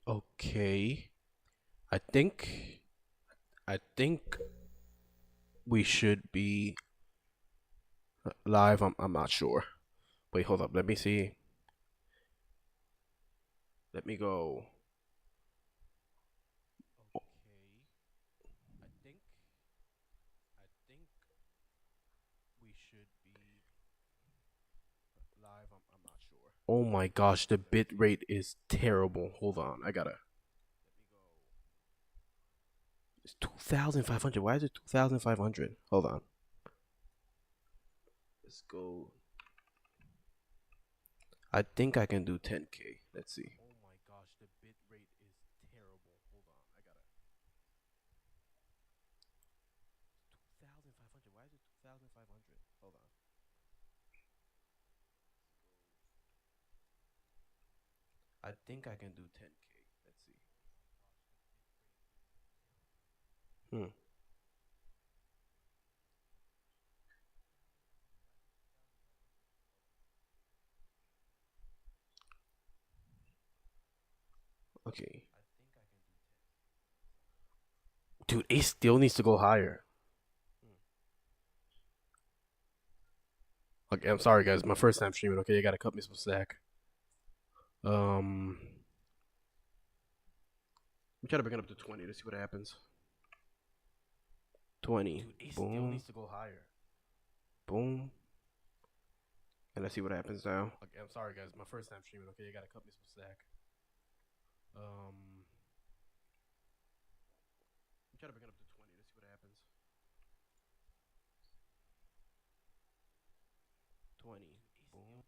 Okay. I think I think we should be live. I'm not sure. Wait, hold up. Let me see. Let me go. Okay. I think we should be live. I'm not sure. Oh my gosh, the bit rate is terrible. Hold on. I gotta. It's 2,500. Why is it 2,500? Hold on. Let's go. I think I can do 10K. Let's see. Oh my gosh, the bit rate is terrible. Hold on. I gotta. 2,500. Why is it 2,500? Hold on. I think I can do 10K. Let's see. Hmm. Okay. Dude, Ace still needs to go higher. Okay, I'm sorry, guys. My first time streaming. Okay, you gotta cut me some slack. We try to bring it up to 20 to see what happens. 20. Dude, Ace still Boom. Needs to go higher. Boom. And let's see what happens now. Okay, I'm sorry, guys. My first time streaming. Okay, you gotta cut me some slack. Um, we try to bring it up to 20 to see what happens. 20. Boom.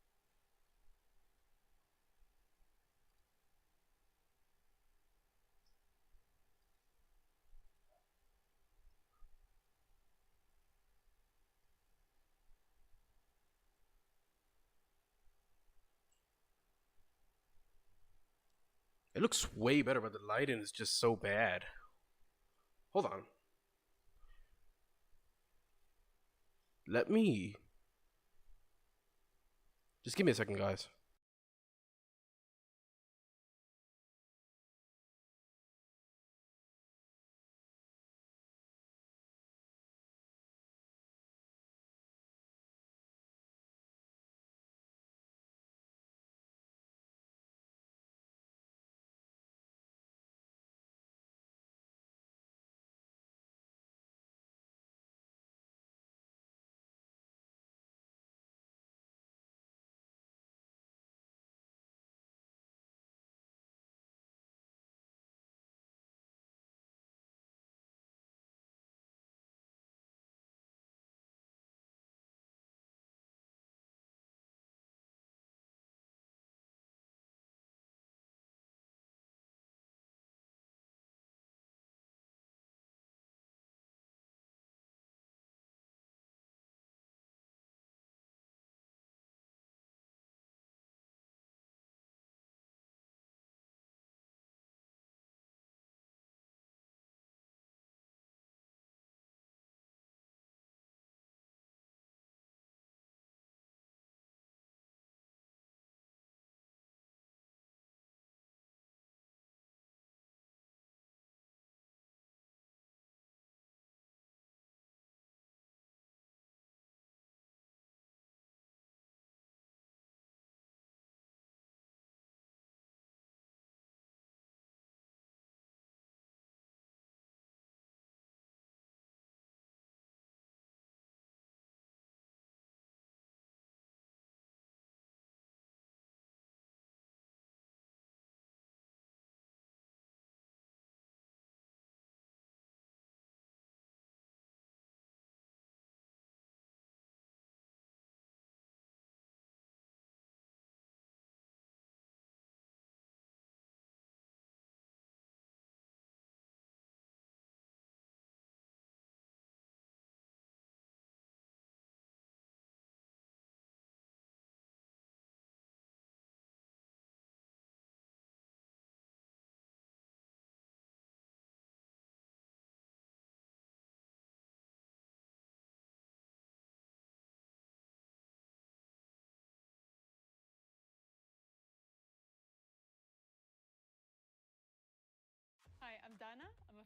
It looks way better, but the lighting is just so bad. Hold on. Let me. Just give me a second, guys.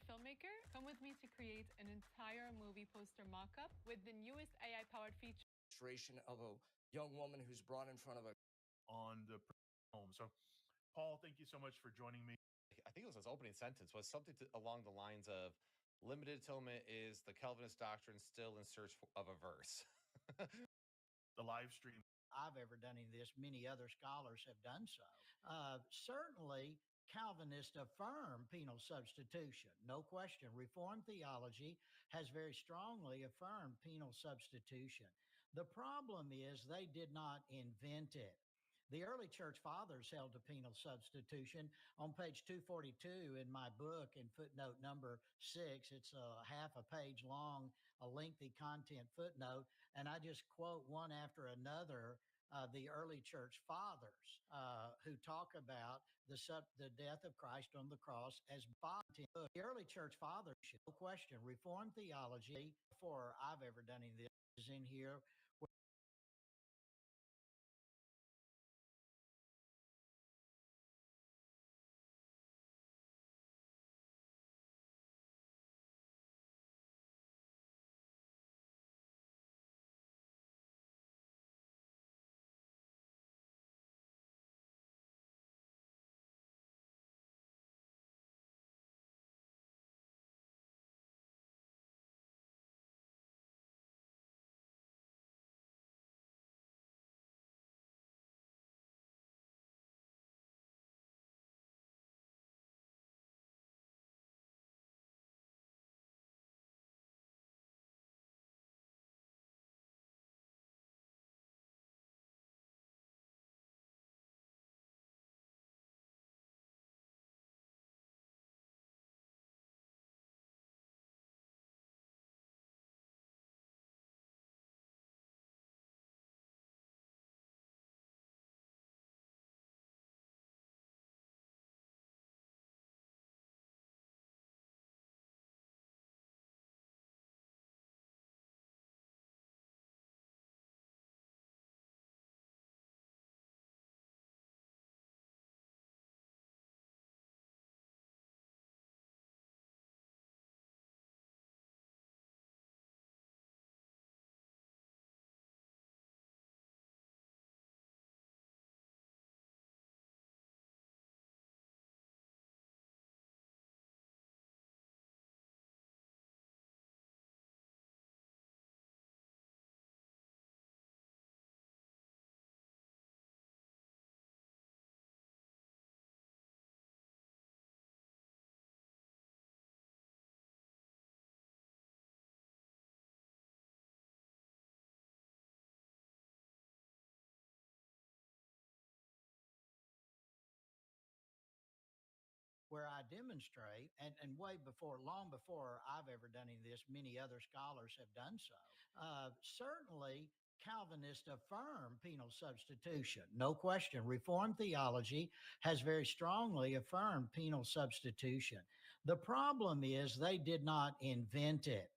filmmaker. Come with me to create an entire movie poster mock-up with the newest AI-powered feature. Of a young woman who's brought in front of a on the home. So, Paul, thank you so much for joining me. I think it was his opening sentence was something along the lines of limited atonement is the Calvinist doctrine still in search of a verse. The live stream. I've ever done any of this. Many other scholars have done so. Certainly, Calvinists affirm penal substitution, no question. Reformed theology has very strongly affirmed penal substitution. The problem is they did not invent it. The early church fathers held to penal substitution. On page 242 in my book, in footnote number 6, it's a half a page long, a lengthy content footnote, and I just quote one after another the early church fathers who talk about the death of Christ on the cross as bondage. The early church fathers, no question, Reformed theology, before I've ever done any of this, is in here. Where I demonstrate, and way before, long before I've ever done any of this, many other scholars have done so. Certainly, Calvinists affirm penal substitution, no question. Reformed theology has very strongly affirmed penal substitution. The problem is they did not invent it.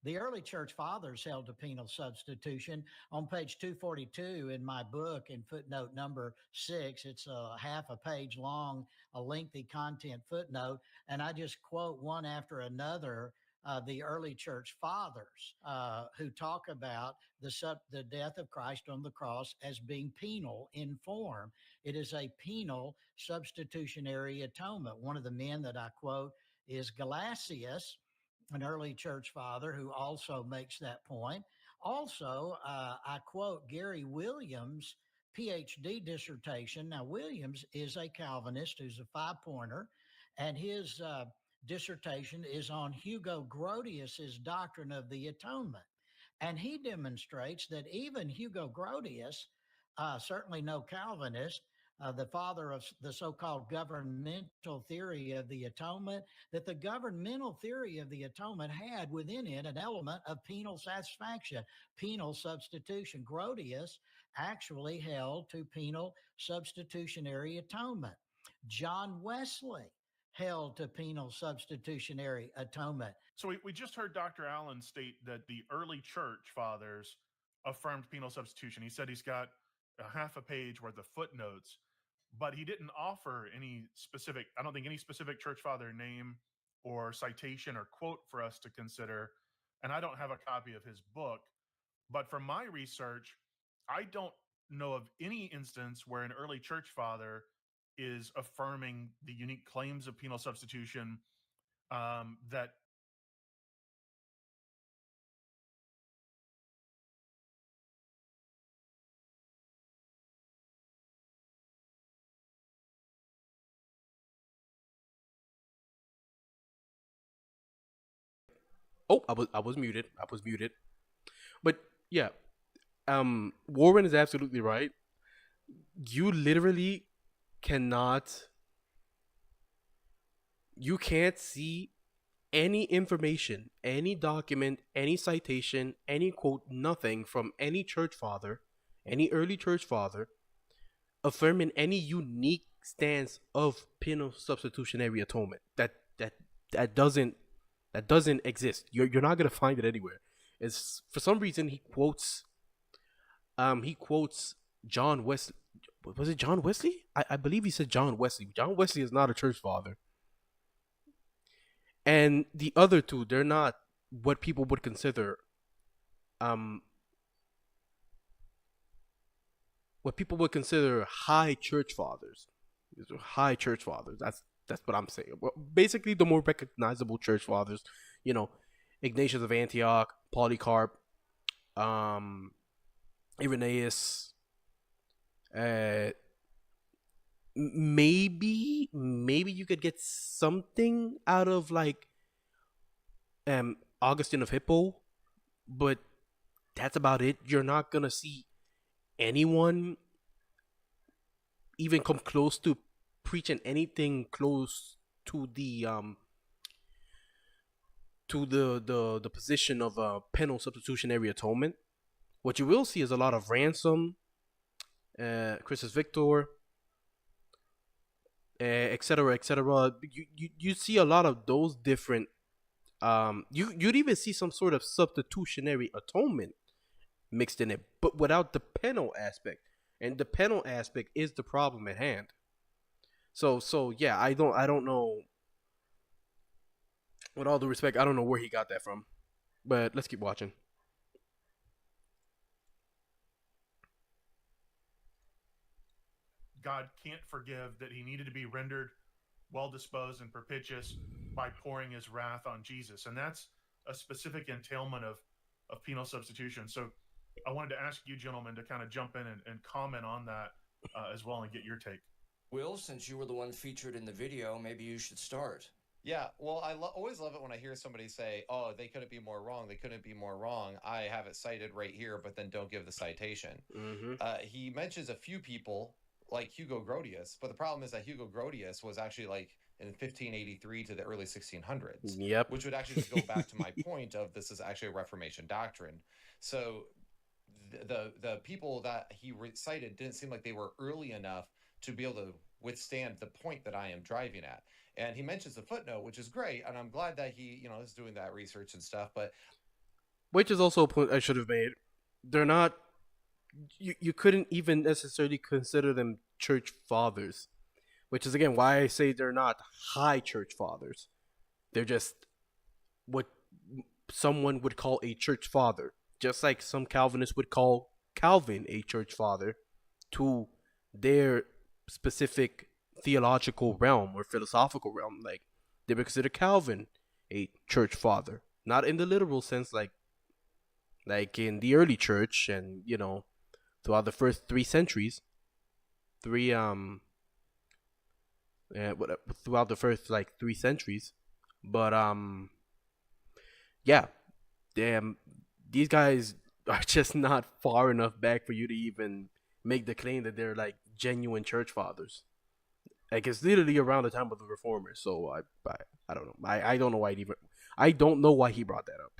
The early church fathers held to penal substitution. On page 242 in my book, in footnote number 6, it's a half a page long, a lengthy content footnote, and I just quote one after another the early church fathers who talk about the death of Christ on the cross as being penal in form. It is a penal substitutionary atonement. One of the men that I quote is Galasius, an early church father who also makes that point. Also, I quote Gary Williams' PhD dissertation. Now, Williams is a Calvinist who's a five-pointer, and his dissertation is on Hugo Grotius's doctrine of the atonement. And he demonstrates that even Hugo Grotius, certainly no Calvinist, the father of the so-called governmental theory of the atonement, that the governmental theory of the atonement had within it an element of penal satisfaction, penal substitution. Grotius actually held to penal substitutionary atonement. John Wesley held to penal substitutionary atonement. So we just heard Dr. Allen state that the early church fathers affirmed penal substitution. He said he's got a half a page worth of footnotes, but he didn't offer any specific, I don't think any specific church father name or citation or quote for us to consider. And I don't have a copy of his book, but from my research, I don't know of any instance where an early church father is affirming the unique claims of penal substitution that. Oh, I was muted. I was muted. But yeah, Warren is absolutely right. You literally cannot. You can't see any information, any document, any citation, any quote, nothing from any church father, any early church father, affirming any unique stance of penal substitutionary atonement. That doesn't exist. You're not gonna find it anywhere. It's for some reason he quotes John Wesley. Was it John Wesley? I believe he said John Wesley. John Wesley is not a church father. And the other two, they're not what people would consider um high church fathers. These are high church fathers. That's what I'm saying. Well, basically the more recognizable church fathers, you know, Ignatius of Antioch, Polycarp, um Irenaeus, uh maybe you could get something out of like Augustine of Hippo, but that's about it. You're not gonna see anyone even come close to preaching anything close to the position of a penal substitutionary atonement. What you will see is a lot of ransom, Christus Victor, etc., etc. You see a lot of those different. You'd even see some sort of substitutionary atonement mixed in it, but without the penal aspect. And the penal aspect is the problem at hand. So yeah, I don't know. With all due respect, I don't know where he got that from. But let's keep watching. God can't forgive, that he needed to be rendered well disposed and propitious by pouring his wrath on Jesus. And that's a specific entailment of penal substitution. So I wanted to ask you gentlemen to kind of jump in and comment on that as well and get your take. Will, since you were the one featured in the video, maybe you should start. Yeah, well, I always love it when I hear somebody say, "Oh, they couldn't be more wrong. They couldn't be more wrong." I have it cited right here, but then don't give the citation. Mm-hmm. He mentions a few people like Hugo Grotius, but the problem is that Hugo Grotius was actually like in 1583 to the early 1600s, Yep. which would actually just go back to my point of this is actually a Reformation doctrine. So the people that he cited didn't seem like they were early enough to be able to withstand the point that I am driving at. And he mentions the footnote, which is great, and I'm glad that he, is doing that research and stuff. But Which is also a point I should have made. They're not. You couldn't even necessarily consider them church fathers, which is again why I say they're not high church fathers. They're just what someone would call a church father, just like some Calvinists would call Calvin a church father to their specific theological realm or philosophical realm. Like they would consider Calvin a church father, not in the literal sense, like in the early church, and throughout the first 3 centuries, three throughout the first like 3 centuries, but yeah, damn, these guys are just not far enough back for you to even make the claim that they're like genuine church fathers. Like it's literally around the time of the reformers. So I don't know. I don't know why I don't know why he brought that up.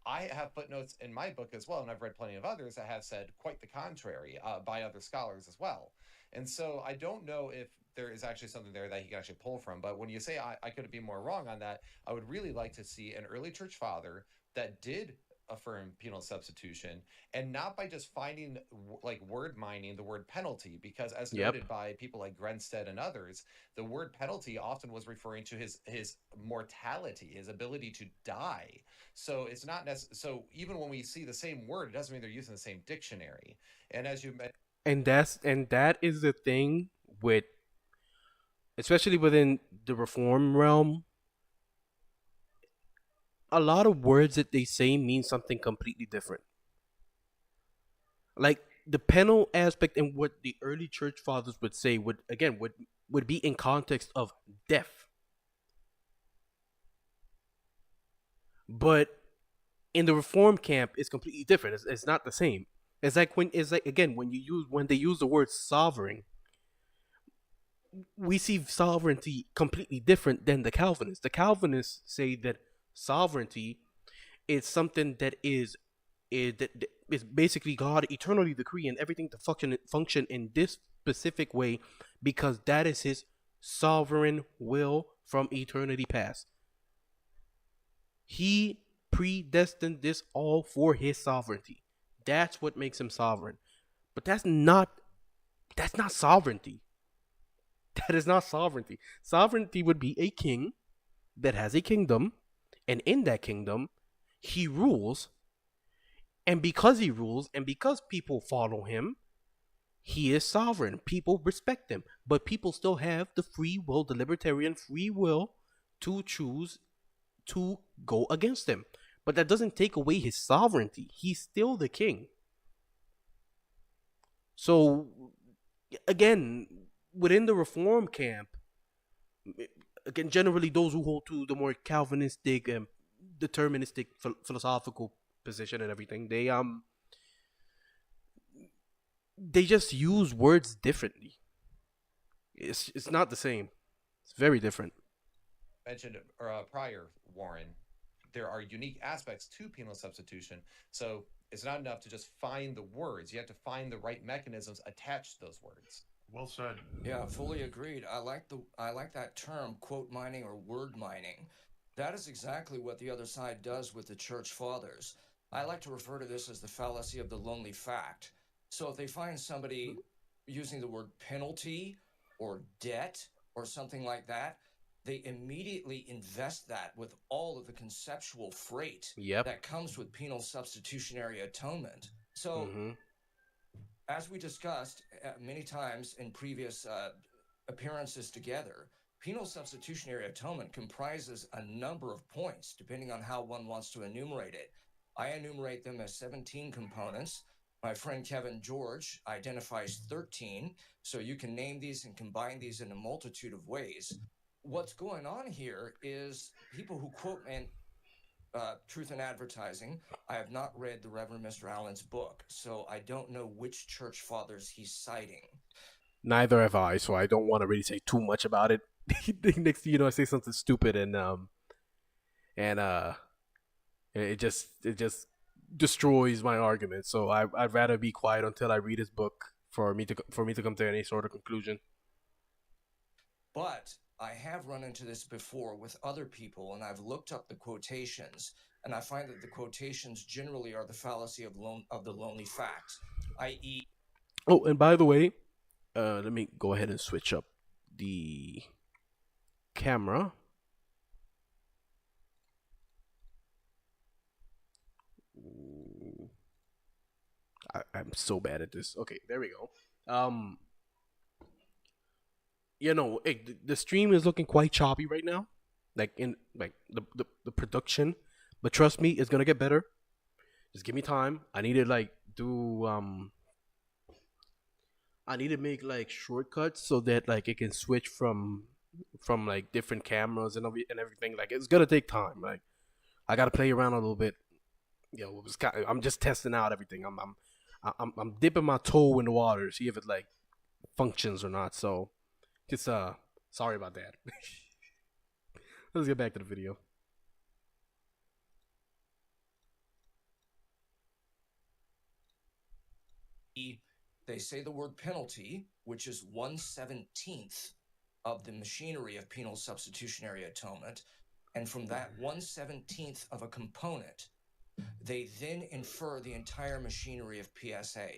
I have footnotes in my book as well, and I've read plenty of others that have said quite the contrary by other scholars as well. And so I don't know if there is actually something there that he can actually pull from. But when you say I couldn't be more wrong on that, I would really like to see an early church father that did affirm penal substitution, and not by just finding like word mining the word penalty, because as Yep. noted by people like Grenstead and others, the word penalty often was referring to his mortality, his ability to die. So it's not necessary. So even when we see the same word, it doesn't mean they're using the same dictionary. And as you mentioned, And that is the thing with, especially within the reform realm, a lot of words that they say mean something completely different. Like the penal aspect and what the early church fathers would say would be in context of death. But in the reform camp, it's completely different. It's not the same. It's like again when they use the word sovereign, we see sovereignty completely different than the Calvinists. The Calvinists say that sovereignty is something that is basically God eternally decreeing everything to function in this specific way because that is His sovereign will from eternity past. He predestined this all for His sovereignty. That's what makes Him sovereign. But that's not sovereignty. That is not sovereignty. Sovereignty would be a king that has a kingdom, and in that kingdom, he rules. And because he rules, and because people follow him, he is sovereign. People respect him. But people still have the free will, the libertarian free will, to choose to go against him. But that doesn't take away his sovereignty. He's still the king. So, again, within the reform camp, again, generally those who hold to the more Calvinistic and deterministic philosophical position and everything, they just use words differently. It's not the same. It's very different. mentioned prior, Warren, there are unique aspects to penal substitution. So it's not enough to just find the words. You have to find the right mechanisms attached to those words. Well said. Yeah, fully agreed. I like that term, quote mining or word mining. That is exactly what the other side does with the church fathers. I like to refer to this as the fallacy of the lonely fact. So if they find somebody using the word penalty or debt or something like that, they immediately invest that with all of the conceptual freight Yep. that comes with penal substitutionary atonement. So Mm-hmm. as we discussed many times in previous appearances together, penal substitutionary atonement comprises a number of points, depending on how one wants to enumerate it. I enumerate them as 17 components. My friend Kevin George identifies 13, so you can name these and combine these in a multitude of ways. What's going on here is people who quote and Truth in Advertising. I have not read the Reverend Mr. Allen's book, so I don't know which church fathers he's citing. Neither have I, so I don't want to really say too much about it. Next thing you know, I say something stupid and it just destroys my argument. So I'd rather be quiet until I read his book for me to come to any sort of conclusion. But I have run into this before with other people, and I've looked up the quotations, and I find that the quotations generally are the fallacy of the lonely fact, i.e., Oh, and by the way, let me go ahead and switch up the camera. I'm so bad at this. Okay, there we go. The stream is looking quite choppy right now, like in like the production. But trust me, it's gonna get better. Just give me time. I need to like do I need to make like shortcuts so that like it can switch from like different cameras and everything. Like it's gonna take time. Like I gotta play around a little bit. I'm just testing out everything. I'm dipping my toe in the water, see if it like functions or not. So just sorry about that. Let's get back to the video. they say the word penalty, which is 1/17th of the machinery of penal substitutionary atonement. And from that 1/17th of a component, they then infer the entire machinery of PSA.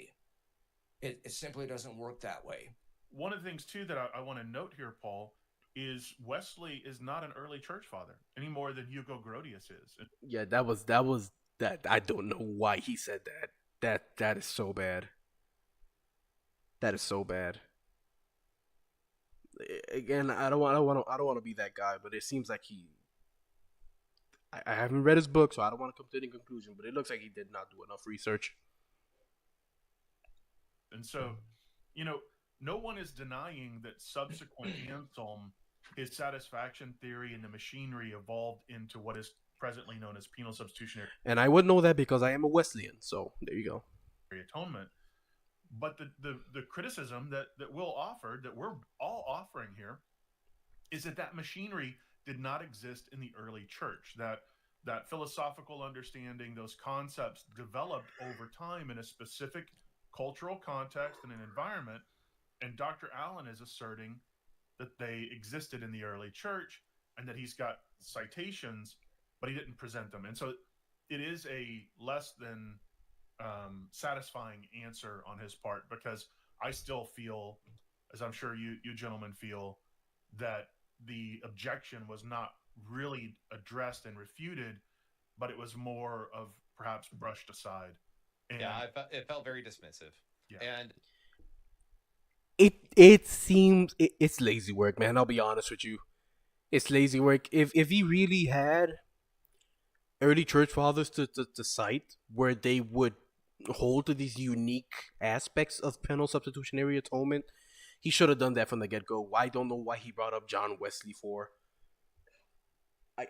It simply doesn't work that way. One of the things too that I want to note here, Paul, is Wesley is not an early church father any more than Hugo Grotius is. Yeah, that. I don't know why he said that. That is so bad. That is so bad. Again, I don't want to be that guy, but it seems like he. I haven't read his book, so I don't want to come to any conclusion. But it looks like he did not do enough research. And so, no one is denying that subsequent Anselm, his satisfaction theory and the machinery evolved into what is presently known as penal substitutionary And I would know that because I am a Wesleyan. So there you go. atonement. But the criticism that Will offered, that we're all offering here, is that machinery did not exist in the early church. That philosophical understanding, those concepts developed over time in a specific cultural context and an environment. And Dr. Allen is asserting that they existed in the early church and that he's got citations, but he didn't present them. And so it is a less than satisfying answer on his part, because I still feel, as I'm sure you gentlemen feel, that the objection was not really addressed and refuted, but it was more of perhaps brushed aside. And Yeah, it felt very dismissive. Yeah. And it seems it's lazy work, man. I'll be honest with you. It's lazy work. If he really had early church fathers to cite where they would hold to these unique aspects of penal substitutionary atonement, he should have done that from the get-go. I don't know why he brought up John Wesley for.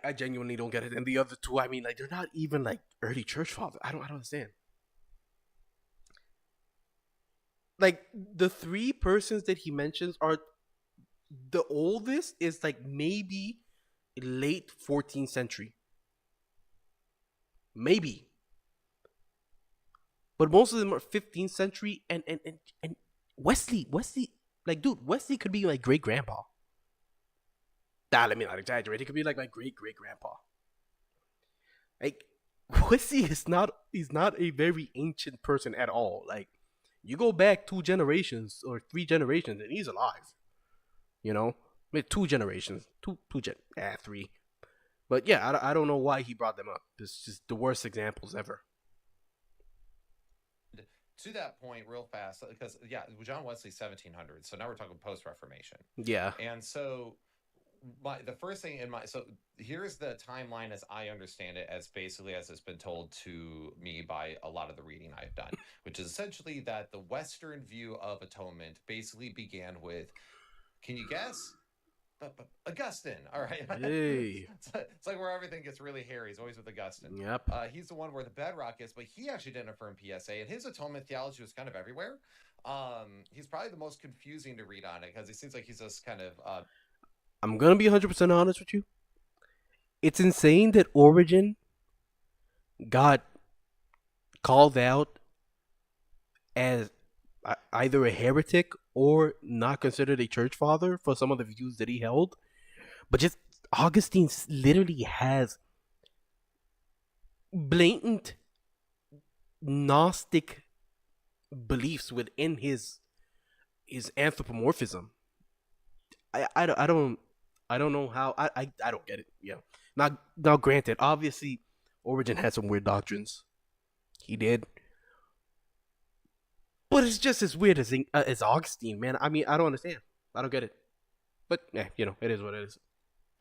I genuinely don't get it. And the other two, I mean, like, they're not even like early church fathers. I don't understand. Like, the three persons that he mentions are, the oldest is like maybe late 14th century. Maybe. But most of them are 15th century, and Wesley, like, dude, Wesley could be like great grandpa. Let me not exaggerate. He could be like my great grandpa. Like, Wesley he's not a very ancient person at all. Like, you go back 2 generations or 3 generations and he's alive. You know? I mean, 2 generations. 3. But yeah, I don't know why he brought them up. It's just the worst examples ever. to that point, real fast, because John Wesley 1700. So now we're talking post Reformation. Yeah. And so the first thing so here's the timeline as I understand it, as basically as it's been told to me by a lot of the reading I've done, which is essentially that the Western view of atonement basically began with, can you guess? Augustine. All right. Hey. It's like where everything gets really hairy. It's always with Augustine. Yep. He's the one where the bedrock is, but he actually didn't affirm PSA, and his atonement theology was kind of everywhere. He's probably the most confusing to read on it because it seems like he's just kind of. I'm gonna be 100% honest with you. It's insane that Origen got called out as either a heretic or not considered a church father for some of the views that he held. But just Augustine literally has blatant Gnostic beliefs within his anthropomorphism. I don't know how. I don't get it. Yeah. Now granted, obviously Origen had some weird doctrines. He did. But it's just as weird as Augustine, man. I mean, I don't understand. I don't get it. But yeah, it is what it is.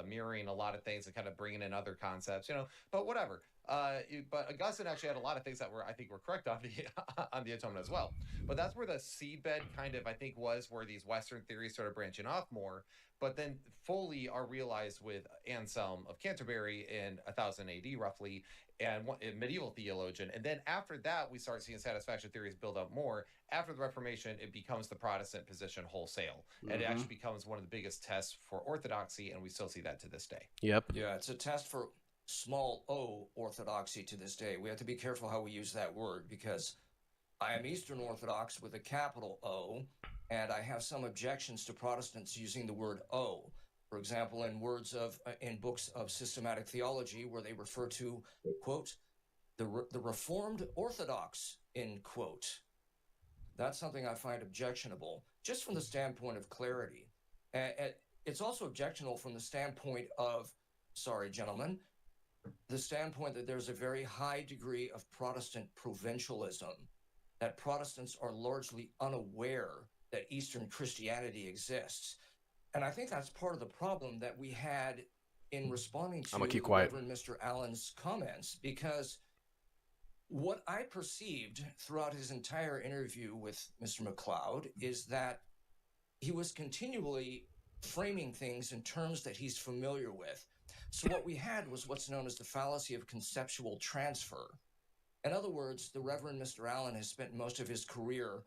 Mirroring a lot of things and kind of bringing in other concepts, but whatever. But Augustine actually had a lot of things that I think were correct on the atonement as well. But that's where the seedbed kind of, I think, was where these Western theories started branching off more. But then fully are realized with Anselm of Canterbury in 1000 AD roughly, and a medieval theologian. And then after that, we start seeing satisfaction theories build up more. After the Reformation, it becomes the Protestant position wholesale. Mm-hmm. And it actually becomes one of the biggest tests for orthodoxy, and we still see that to this day. Yep. Yeah, it's a test for small o orthodoxy to this day. We have to be careful how we use that word, because I am Eastern Orthodox with a capital O, and I have some objections to Protestants using the word O. For example, in books of systematic theology, where they refer to, quote, the Reformed Orthodox, end quote. That's something I find objectionable, just from the standpoint of clarity. It's also objectionable from the standpoint of, sorry, gentlemen, the standpoint that there's a very high degree of Protestant provincialism, that Protestants are largely unaware that Eastern Christianity exists. And I think that's part of the problem that we had in responding I'm gonna to keep quiet. Reverend Mr. Allen's comments, because what I perceived throughout his entire interview with Mr. McLeod is that he was continually framing things in terms that he's familiar with. So what we had was what's known as the fallacy of conceptual transfer. In other words, the Reverend Mr. Allen has spent most of his career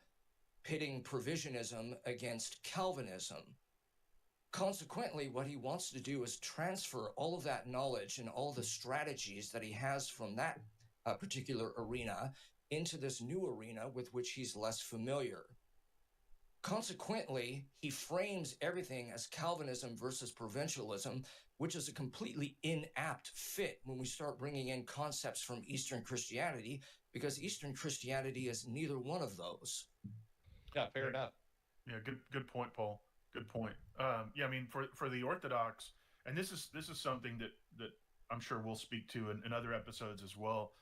pitting provisionism against Calvinism. Consequently, what he wants to do is transfer all of that knowledge and all the strategies that he has from that particular arena into this new arena with which he's less familiar. Consequently, he frames everything as Calvinism versus provincialism, which is a completely inapt fit when we start bringing in concepts from Eastern Christianity, because Eastern Christianity is neither one of those. Yeah, fair enough. Yeah, good point, Paul. Good point. Yeah, I mean, for the Orthodox, and this is something that I'm sure we'll speak to in other episodes as well.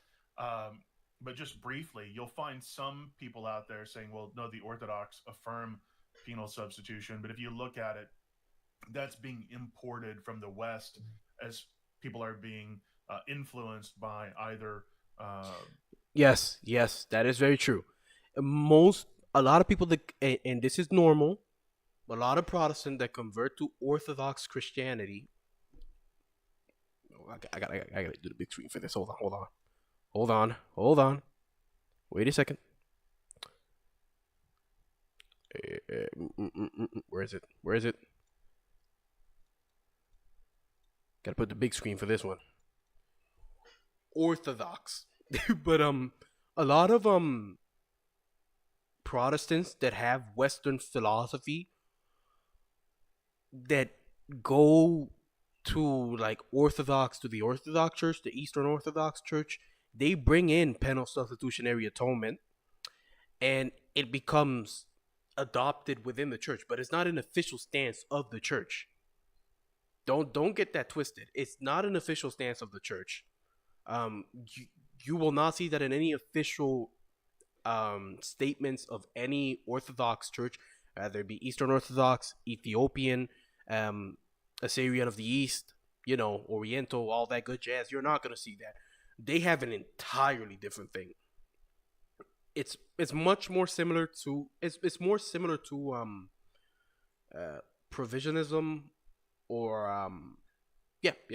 But just briefly, you'll find some people out there saying, "Well, no, the Orthodox affirm penal substitution," but if you look at it, that's being imported from the West as people are being influenced by either. Yes, yes, that is very true. A lot of people that, and this is normal, a lot of Protestants that convert to Orthodox Christianity. I gotta do the big screen for this. Hold on. Wait a second. Where is it? Gotta put the big screen for this one. Orthodox, but a lot of Protestants that have Western philosophy that go to like the Orthodox Church, the Eastern Orthodox Church, they bring in penal substitutionary atonement, and it becomes adopted within the church, but it's not an official stance of the church. Don't get that twisted. It's not an official stance of the church. You will not see that in any official statements of any Orthodox church, whether it be Eastern Orthodox, Ethiopian, Assyrian of the East, Oriental, all that good jazz. You're not going to see that. They have an entirely different thing. It's much more similar to it's more similar to provisionism or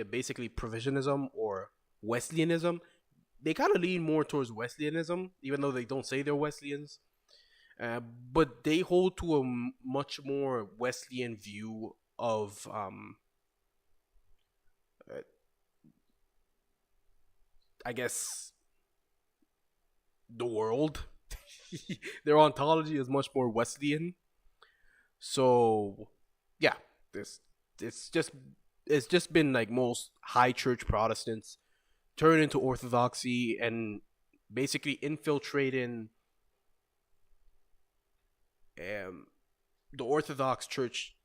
basically provisionism or Wesleyanism. They kind of lean more towards Wesleyanism, even though they don't say they're Wesleyans. But they hold to a much more Wesleyan view of I guess the world. Their ontology is much more Wesleyan. So yeah, this it's just been like most high church Protestants turn into Orthodoxy and basically infiltrating the Orthodox Church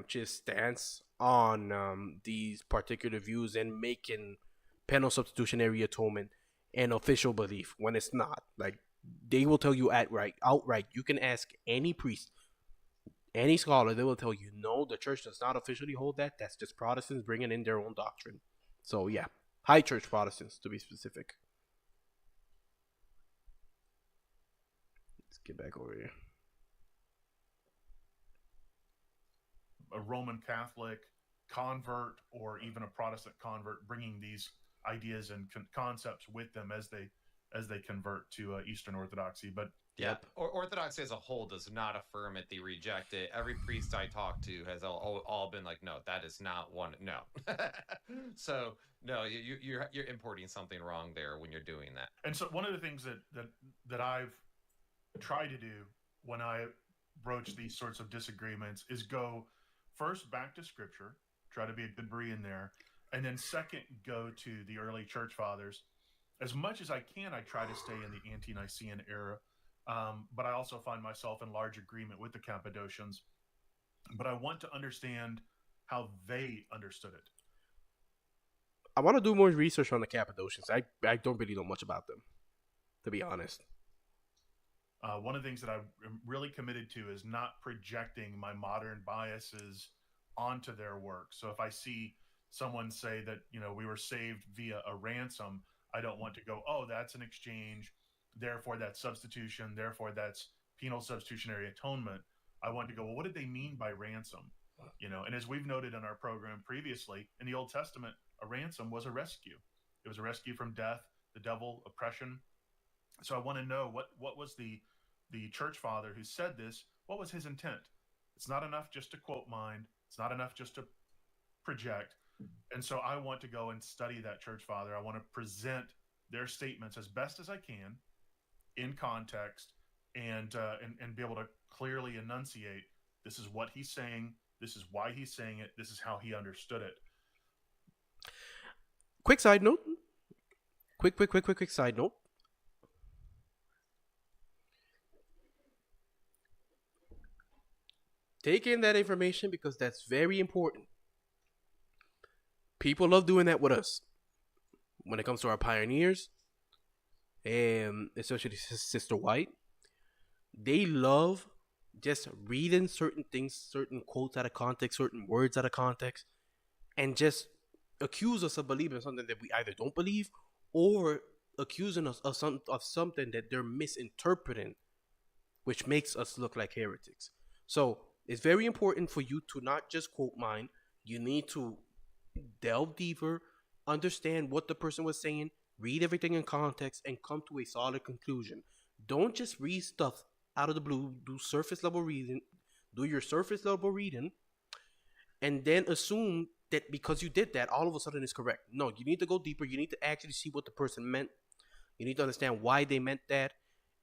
just stance on these particular views and making penal substitutionary atonement an official belief when it's not. Like they will tell you outright. You can ask any priest, any scholar, they will tell you no, the church does not officially hold that. That's just Protestants bringing in their own doctrine. So yeah, high church Protestants to be specific. Let's get back over here. A Roman Catholic convert or even a Protestant convert bringing these ideas and concepts with them as they convert to Eastern Orthodoxy. But Yep. Orthodoxy as a whole does not affirm it. They reject it. Every priest I talk to has all been like, no, that is not one. No. So no, you're importing something wrong there when you're doing that. And so one of the things that I've tried to do when I broach these sorts of disagreements is go first back to Scripture, try to be a good Berean there, and then second go to the early church fathers as much as I can, I try to stay in the ante-Nicene era, but I also find myself in large agreement with the Cappadocians. But I want to understand how they understood it. I want to do more research on the Cappadocians. I don't really know much about them, to be honest. One of the things that I'm really committed to is not projecting my modern biases onto their work. So if I see someone say that, we were saved via a ransom, I don't want to go, oh, that's an exchange, therefore that's substitution, therefore that's penal substitutionary atonement. I want to go, well, what did they mean by ransom? And as we've noted in our program previously, in the Old Testament, a ransom was a rescue. It was a rescue from death, the devil, oppression. So I want to know what was the church father who said this, what was his intent? It's not enough just to quote mine. It's not enough just to project. And so I want to go and study that church father. I want to present their statements as best as I can in context, and be able to clearly enunciate, this is what he's saying, this is why he's saying it, this is how he understood it. Quick side note. Quick side note. Take in that information because that's very important. People love doing that with us. When it comes to our pioneers, and especially Sister White, they love just reading certain things, certain quotes out of context, certain words out of context, and just accuse us of believing something that we either don't believe or accusing us of something that they're misinterpreting, which makes us look like heretics. So it's very important for you to not just quote mine. You need to delve deeper, understand what the person was saying, read everything in context, and come to a solid conclusion. Don't just read stuff out of the blue. Do surface level reading. Do your surface level reading, and then assume that because you did that, all of a sudden it's correct. No, you need to go deeper. You need to actually see what the person meant. You need to understand why they meant that,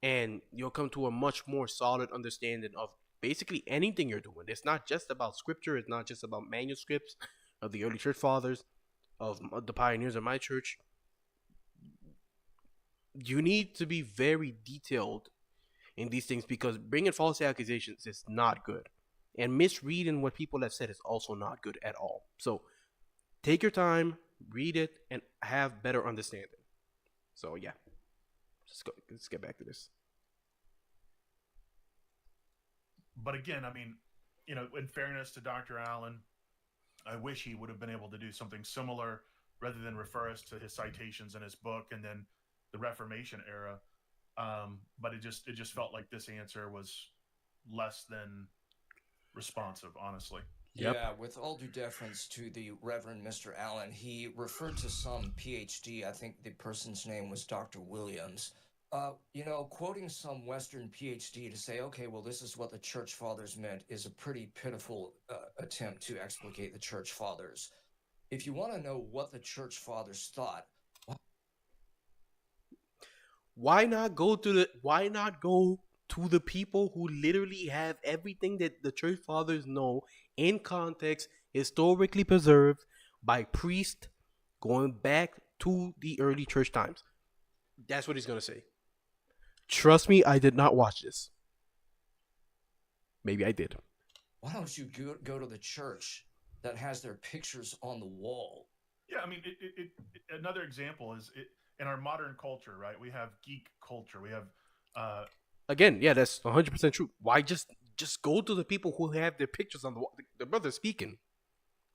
and you'll come to a much more solid understanding of basically anything you're doing. It's not just about scripture. It's not just about manuscripts of the early church fathers, of the pioneers of my church. You need to be very detailed in these things because bringing false accusations is not good. And misreading what people have said is also not good at all. So take your time, read it, and have better understanding. So yeah, let's get back to this. But again, I mean, in fairness to Dr. Allen, I wish he would have been able to do something similar rather than refer us to his citations in his book and then the Reformation era. But it just felt like this answer was less than responsive, honestly. Yep. Yeah, with all due deference to the Reverend Mr. Allen, he referred to some PhD. I think the person's name was Dr. Williams. Quoting some Western PhD to say, okay, well, this is what the church fathers meant is a pretty pitiful attempt to explicate the church fathers. If you want to know what the church fathers thought, why not go to the people who literally have everything that the church fathers know in context, historically preserved by priests going back to the early church times? That's what he's going to say. Trust me, I did not watch this. Maybe I did. Why don't you go to the church that has their pictures on the wall? Yeah, I mean, another example is in our modern culture, right? We have geek culture. We have again, yeah, that's 100% true. Why just go to the people who have their pictures on the wall? The brother speaking.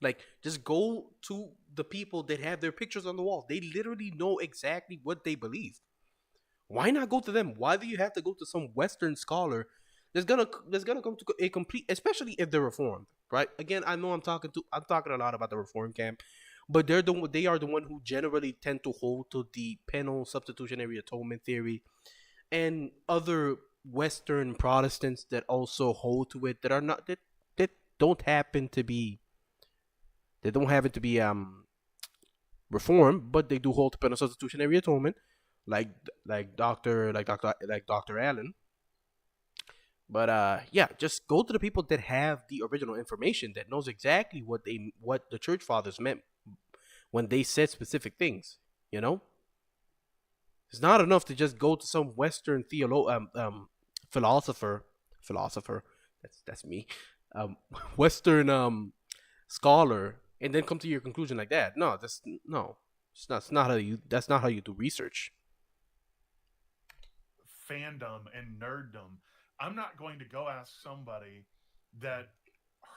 Like, just go to the people that have their pictures on the wall. They literally know exactly what they believe. Why not go to them? Why do you have to go to some Western scholar that's gonna come to a complete, especially if they're reformed, right? Again, I know I'm talking a lot about the reform camp, but they are the one who generally tend to hold to the penal substitutionary atonement theory, and other Western Protestants that also hold to it that are not that don't happen to be reformed, but they do hold to penal substitutionary atonement, like Doctor Allen. But yeah, just go to the people that have the original information, that knows exactly what the church fathers meant when they said specific things. It's not enough to just go to some Western philosopher, philosopher. That's me, um, Western scholar, and then come to your conclusion like that. No, that's no. It's not how you. That's not how you do research. Fandom and nerddom. I'm not going to go ask somebody that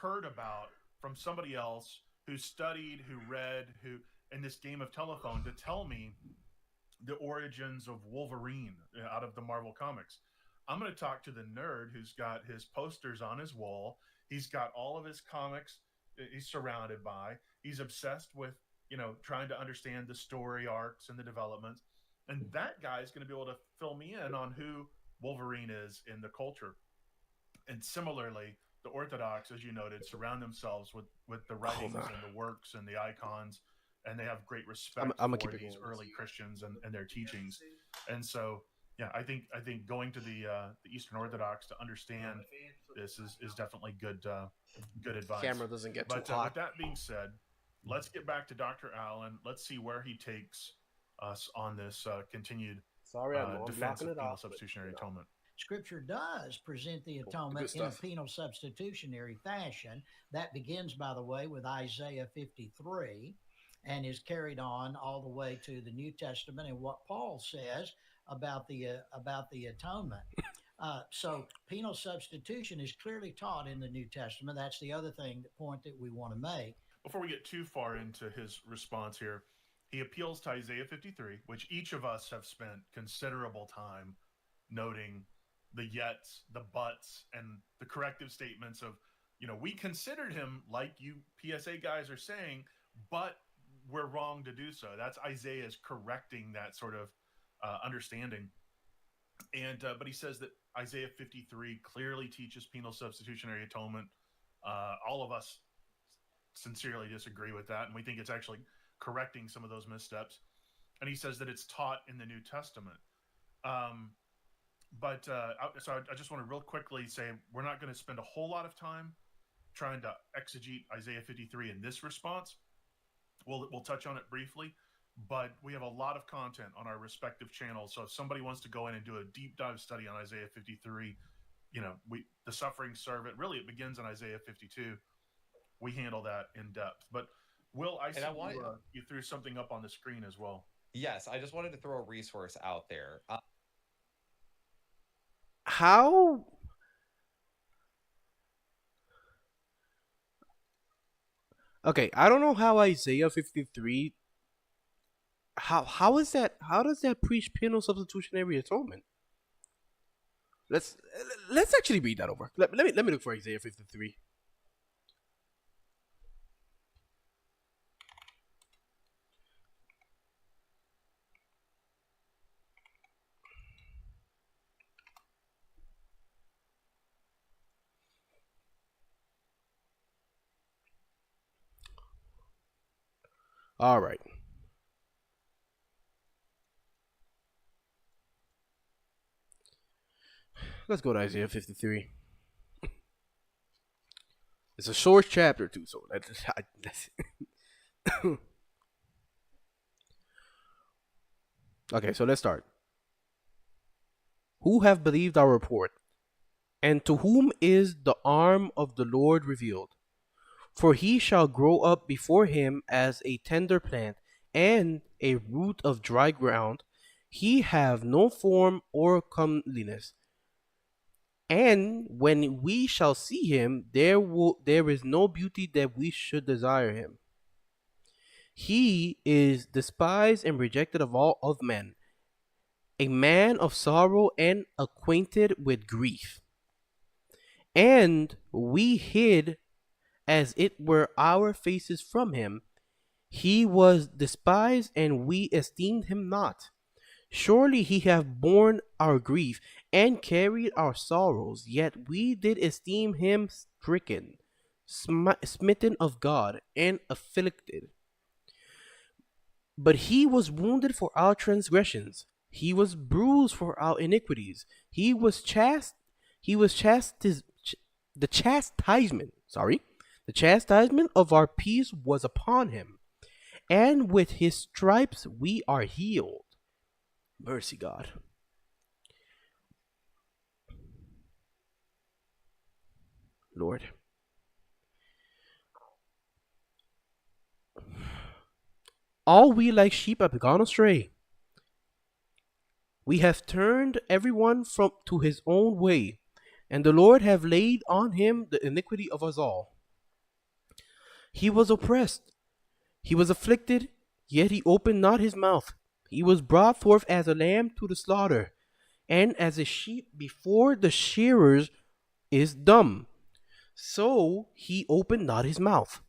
heard about from somebody else who studied, who read, who in this game of telephone to tell me the origins of Wolverine out of the Marvel comics. I'm going to talk to the nerd who's got his posters on his wall. He's got all of his comics he's surrounded by. He's obsessed with, trying to understand the story arcs and the developments. And that guy is going to be able to fill me in on who Wolverine is in the culture. And similarly, the Orthodox, as you noted, surround themselves with the writings and the works and the icons, and they have great respect I'm gonna for keep it these going. early Christians and their teachings. And so, yeah, I think going to the Eastern Orthodox to understand this is definitely good advice. Camera doesn't get too But hot. with that being said, let's get back to Dr. Allen. Let's see where he takes us on this continued Sorry, I know I'm defense blocking of it penal off. Substitutionary Atonement. Scripture does present the Cool. atonement Good in a stuff. penal substitutionary fashion. That begins, by the way, with Isaiah 53 and is carried on all the way to the New Testament and what Paul says about the atonement. So penal substitution is clearly taught in the New Testament. That's the other point that we want to make. Before we get too far into his response here, he appeals to Isaiah 53, which each of us have spent considerable time noting the yets, the buts, and the corrective statements of, we considered him like you PSA guys are saying, but we're wrong to do so. That's Isaiah's correcting that sort of understanding. And but he says that Isaiah 53 clearly teaches penal substitutionary atonement. All of us sincerely disagree with that, and we think it's actually correcting some of those missteps. And he says that it's taught in the New Testament. So I just want to real quickly say we're not going to spend a whole lot of time trying to exegete Isaiah 53 in this response. We'll touch on it briefly, but we have a lot of content on our respective channels. So if somebody wants to go in and do a deep dive study on Isaiah 53, the suffering servant, really it begins in Isaiah 52. We handle that in depth. But Will, I see you threw something up on the screen as well. Yes, I just wanted to throw a resource out there. How? Okay, I don't know how Isaiah 53. How is that? How does that preach penal substitutionary atonement? Let's actually read that over. Let me look for Isaiah 53. All right. Let's go to Isaiah 53. It's a short chapter too, so that's okay. So let's start. Who have believed our report, and to whom is the arm of the Lord revealed? For he shall grow up before him as a tender plant, and a root of dry ground. He have no form or comeliness. And when we shall see him, there is no beauty that we should desire him. He is despised and rejected of all of men, a man of sorrow and acquainted with grief. And we hid as it were our faces from him. He was despised, and we esteemed him not. Surely he hath borne our grief and carried our sorrows, yet we did esteem him stricken, smitten of God, and afflicted. But he was wounded for our transgressions, he was bruised for our iniquities. He was the chastisement. The chastisement of our peace was upon him, and with his stripes we are healed. Mercy, God. Lord. All we like sheep have gone astray. We have turned everyone from to his own way, and the Lord have laid on him the iniquity of us all. He was oppressed, he was afflicted, yet he opened not his mouth. He was brought forth as a lamb to the slaughter, and as a sheep before the shearers is dumb, so he opened not his mouth.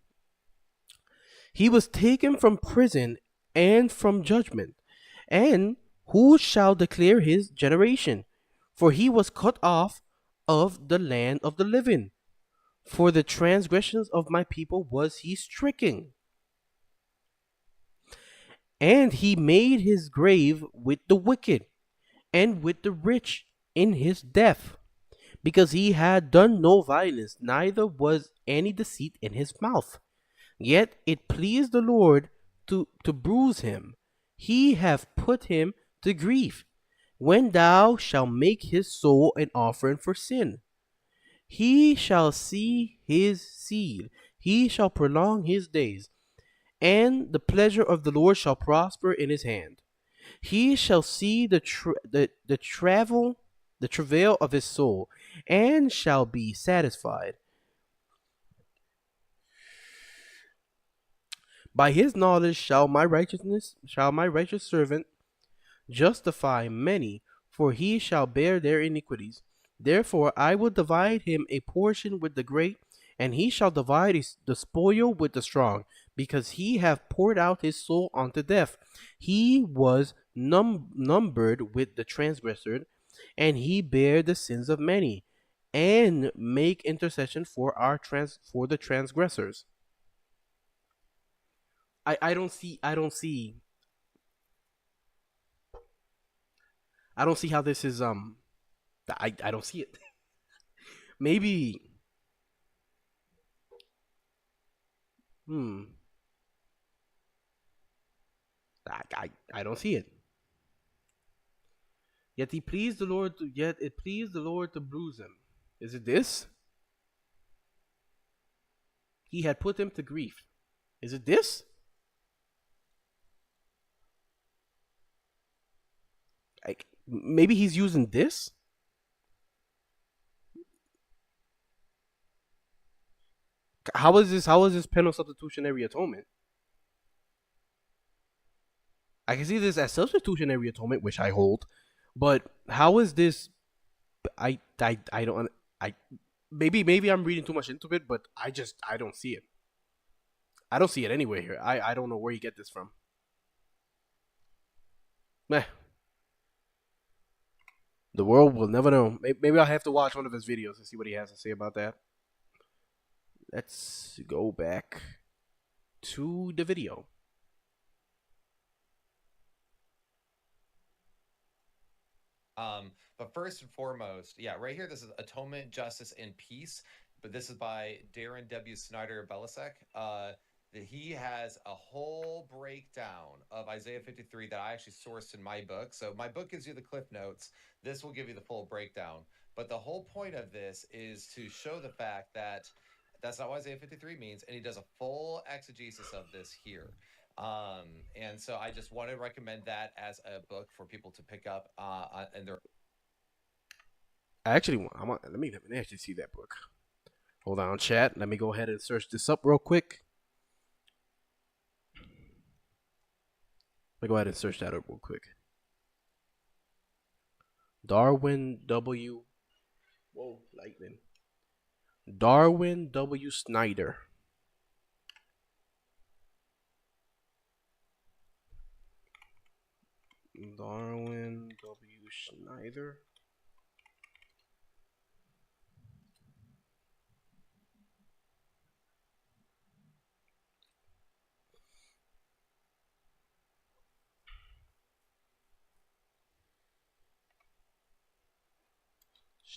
He was taken from prison and from judgment. And who shall declare his generation? For he was cut off of the land of the living. For the transgressions of my people was he stricken. And he made his grave with the wicked and with the rich in his death, because he had done no violence, neither was any deceit in his mouth. Yet it pleased the Lord to bruise him. He hath put him to grief. When thou shalt make his soul an offering for sin, he shall see his seed, he shall prolong his days, and the pleasure of the Lord shall prosper in his hand. He shall see the travail of his soul, and shall be satisfied. By his knowledge shall my righteous servant justify many, for he shall bear their iniquities. Therefore I will divide him a portion with the great, and he shall divide the spoil with the strong, because he hath poured out his soul unto death. He was numbered with the transgressor, and he bare the sins of many, and make intercession for for the transgressors. I don't see how this is I don't see it. Maybe hmm I don't see it. Yet it pleased the Lord to bruise him. Is it this? He had put him to grief. Is it this? Like maybe he's using this? How is this penal substitutionary atonement? I can see this as substitutionary atonement, which I hold, but how is this I don't I maybe I'm reading too much into it, but I don't see it. I don't see it anywhere here. I don't know where you get this from. Meh. The world will never know. Maybe I'll have to watch one of his videos and see what he has to say about that. Let's go back to the video. But first and foremost, yeah, right here, this is Atonement, Justice, and Peace. But this is by Darren W. Snyder Belisek. That he has a whole breakdown of Isaiah 53 that I actually sourced in my book. So my book gives you the cliff notes. This will give you the full breakdown. But the whole point of this is to show the fact that that's not what Isaiah 53 means. And he does a full exegesis of this here. And so I just want to recommend that as a book for people to pick up and their I actually want. Let me actually see that book. Hold on, chat. Let me go ahead and search this up real quick. Let me go ahead and search that up real quick. Darwin W. Whoa, lightning. Darwin W. Snyder. Darwin W. Snyder.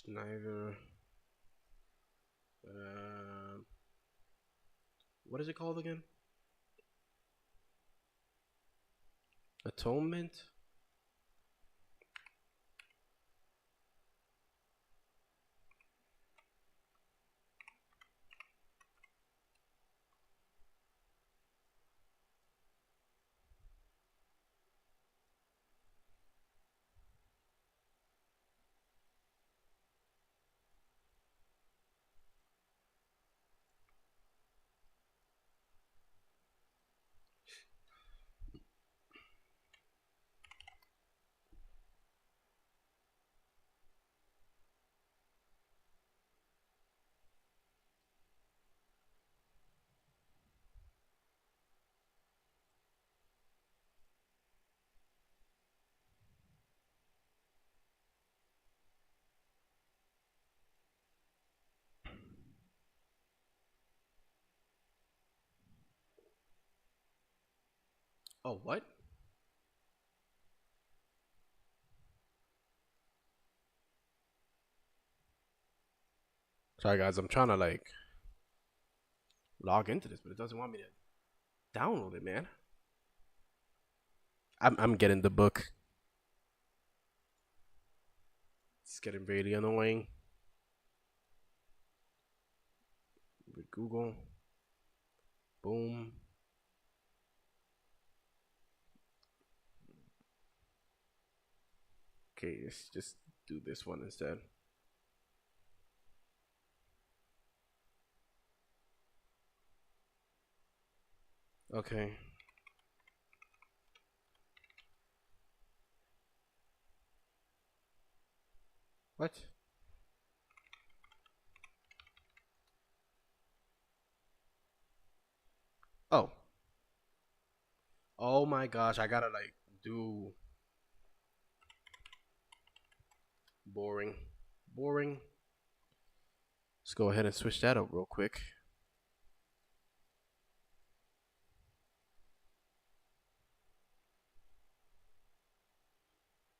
Snyder. What is it called again? Atonement. Oh, what? Sorry, guys. I'm trying to like log into this, but it doesn't want me to download it, man. I'm getting the book. It's getting really annoying with Google. Boom. Okay, let's just do this one instead. Okay. What? Oh. Oh my gosh, I gotta like do boring. Boring. Let's go ahead and switch that up real quick.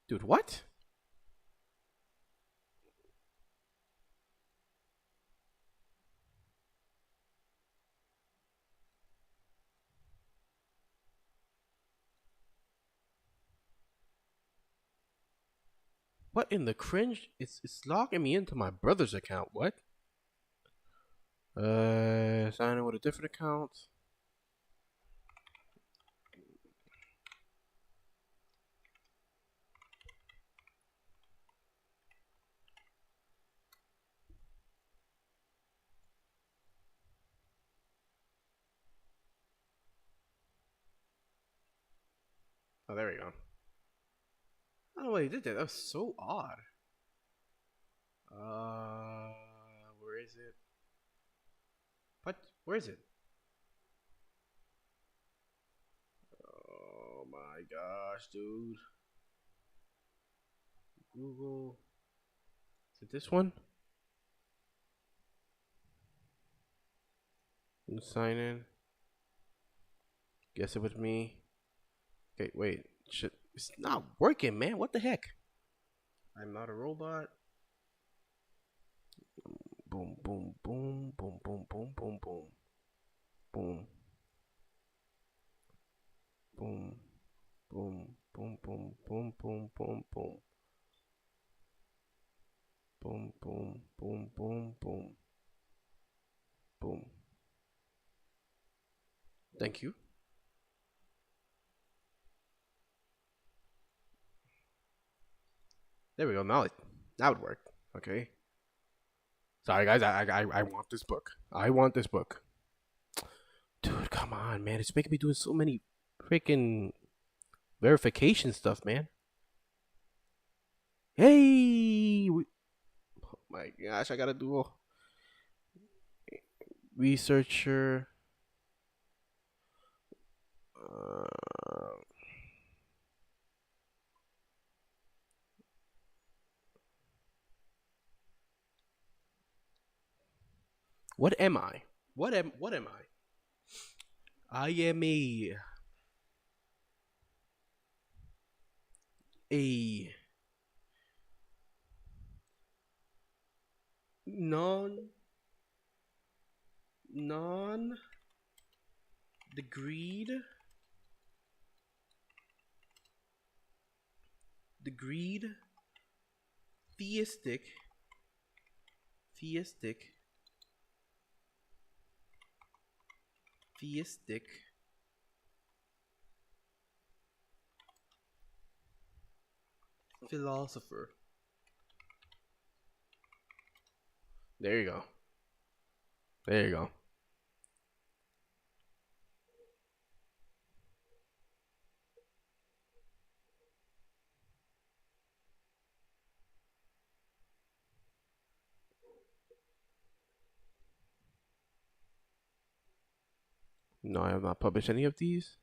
Dude, what? What in the cringe? It's logging me into my brother's account. What? Sign in with a different account. Oh, there we go. I don't know why he did that. That was so odd. Where is it? What? Where is it? Oh my gosh, dude. Google. Is it this one? Sign in. Guess it was me. Okay, wait. Shit. It's not working, man. What the heck? I'm not a robot. Boom, boom, boom, boom, boom, boom, boom, boom. Boom. Boom. Boom. Boom, boom, boom, boom, boom, boom. Boom, boom, boom, boom, boom. Boom. Thank you. There we go. Now it worked. Okay. Sorry, guys. I want this book. I want this book. Dude, come on, man. It's making me doing so many freaking verification stuff, man. Hey, oh my gosh, I gotta do a researcher. Uh, what am I? What am I? I am a non non degreed degreed theistic theistic theistic philosopher. There you go. There you go. No, I have not published any of these.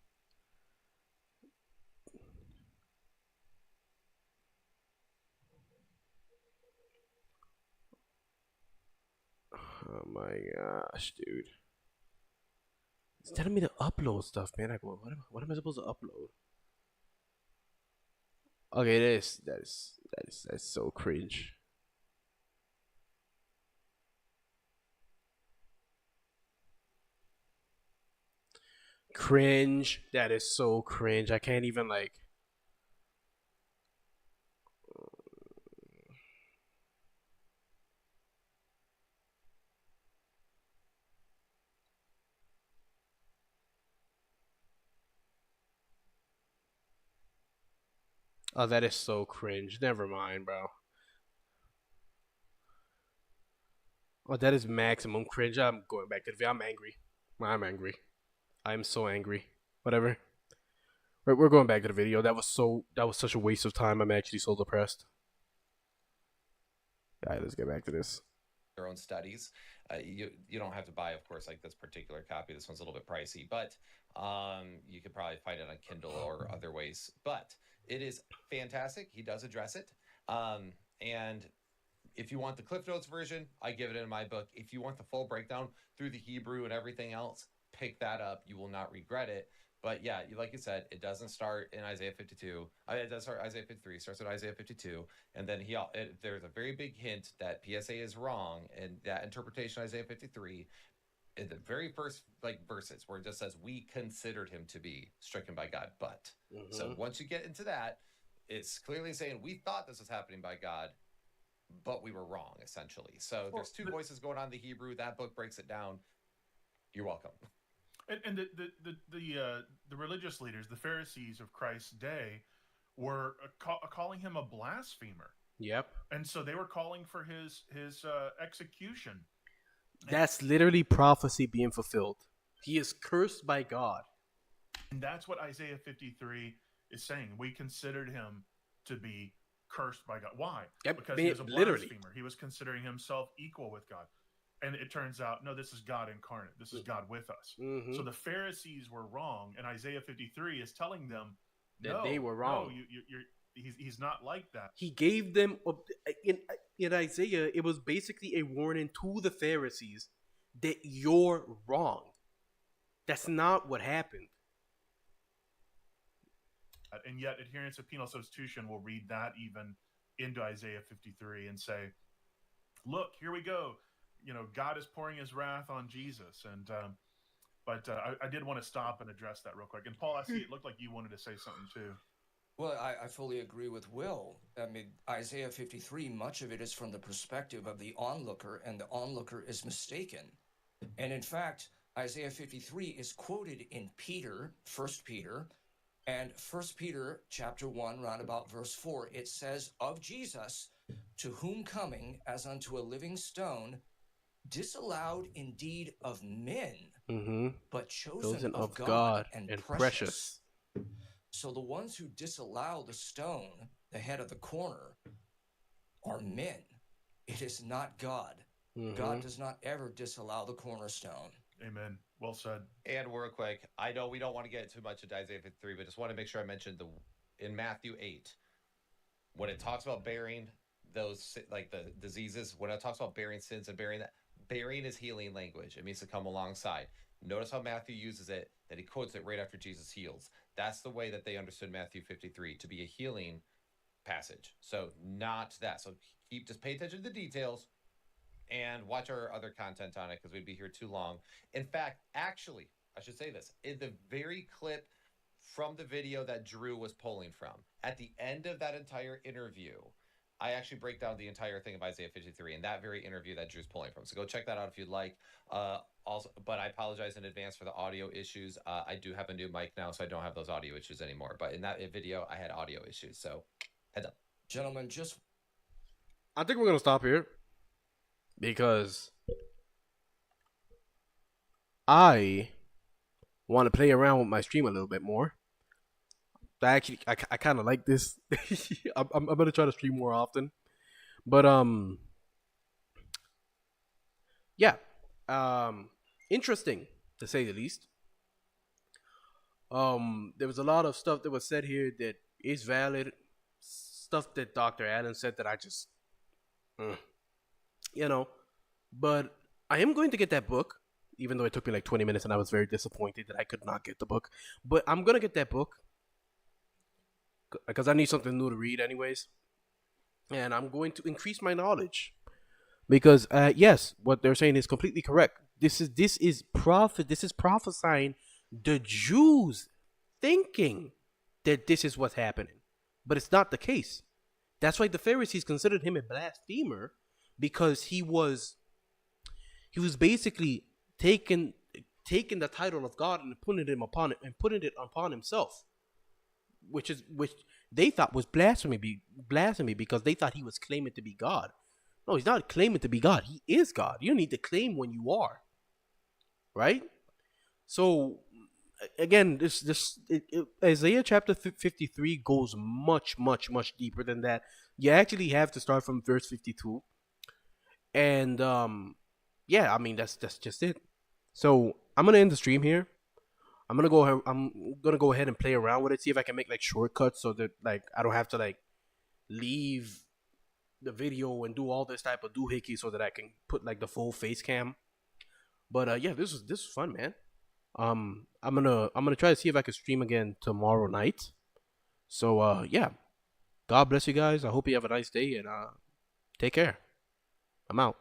Oh my gosh, dude. It's telling me to upload stuff, man. Like, what am I supposed to upload? Okay, that's so cringe. Cringe. That is so cringe. I can't even like. Oh, that is so cringe. Never mind, bro. Oh, that is maximum cringe. I'm going back to the video. I'm angry. I'm angry. I'm so angry. Whatever. We're going back to the video. That was such a waste of time. I'm actually so depressed. All right, let's get back to this. Their own studies. You don't have to buy, of course, like this particular copy. This one's a little bit pricey, but you could probably find it on Kindle or other ways. But it is fantastic. He does address it. And if you want the Cliff Notes version, I give it in my book. If you want the full breakdown through the Hebrew and everything else, pick that up. You will not regret it. But yeah, like you said, it doesn't start in Isaiah 52. It does start Isaiah 53. It starts at Isaiah 52, and then there's a very big hint that PSA is wrong, and that interpretation of Isaiah 53 in the very first verses where it just says we considered him to be stricken by God. But so once you get into that, it's clearly saying we thought this was happening by God, but we were wrong essentially. So there's two voices going on in the Hebrew. That book breaks it down. You're welcome. And the religious leaders, the Pharisees of Christ's day, were calling him a blasphemer. Yep. And so they were calling for his execution. That's literally prophecy being fulfilled. He is cursed by God. And that's what Isaiah 53 is saying. We considered him to be cursed by God. Why? Yep, because he was a blasphemer. He was considering himself equal with God. And it turns out, no, this is God incarnate. This is God with us. Mm-hmm. So the Pharisees were wrong, and Isaiah 53 is telling them that they were wrong. No, he's not like that. He gave them in Isaiah. It was basically a warning to the Pharisees that you're wrong. That's not what happened. And yet, adherents of penal substitution will read that even into Isaiah 53 and say, "Look, here we go. God is pouring his wrath on Jesus." And but I did want to stop and address that real quick. And Paul, I see it looked like you wanted to say something too. Well, I fully agree with Will. I mean, Isaiah 53, much of it is from the perspective of the onlooker, and the onlooker is mistaken. And in fact, Isaiah 53 is quoted in Peter, 1 Peter, and 1 Peter chapter 1, round about verse 4, it says, "Of Jesus, to whom coming as unto a living stone, disallowed indeed of men, but chosen of God and precious." So the ones who disallow the stone, the head of the corner, are men. It is not God. God does not ever disallow the cornerstone. Amen. Well said. And real quick, I know we don't want to get too much into Isaiah 53, but just want to make sure I mentioned in Matthew 8, when it talks about bearing those, like the diseases, when it talks about bearing sins and bearing is healing language. It means to come alongside. Notice how Matthew uses it, that he quotes it right after Jesus heals. That's the way that they understood Matthew 53, to be a healing passage. So not that. So just pay attention to the details and watch our other content on it, because we'd be here too long. In fact, actually, I should say this. In the very clip from the video that Drew was pulling from, at the end of that entire interview, I actually break down the entire thing of Isaiah 53 in that very interview that Drew's pulling from. So go check that out if you'd like. Also, but I apologize in advance for the audio issues. I do have a new mic now, so I don't have those audio issues anymore. But in that video, I had audio issues. So heads up. Gentlemen, I think we're going to stop here, because I want to play around with my stream a little bit more. I kind of like this. I'm gonna try to stream more often, but yeah, interesting to say the least. There was a lot of stuff that was said here that is valid. Stuff that Dr. Allen said that I just, but I am going to get that book. even though it took me like 20 minutes and I was very disappointed that I could not get the book. But I'm gonna get that book because I need something new to read, anyways. And I'm going to increase my knowledge because yes, what they're saying is completely correct. This is prophesying the Jews thinking that this is what's happening, but it's not the case. That's why the Pharisees considered him a blasphemer, because he was basically taking the title of God and putting it upon himself, which they thought was blasphemy because they thought he was claiming to be God. No, he's not claiming to be God. He is God. You need to claim when you are, right? So again, Isaiah chapter 53 goes much, much, much deeper than that. You actually have to start from verse 52, and yeah, I mean that's just it. So I'm gonna end the stream here. I'm gonna go ahead and play around with it, see if I can make like shortcuts so that like I don't have to like leave the video and do all this type of doohickey so that I can put like the full face cam. But yeah, this was fun, man. I'm gonna try to see if I can stream again tomorrow night. So yeah, God bless you guys. I hope you have a nice day and take care. I'm out.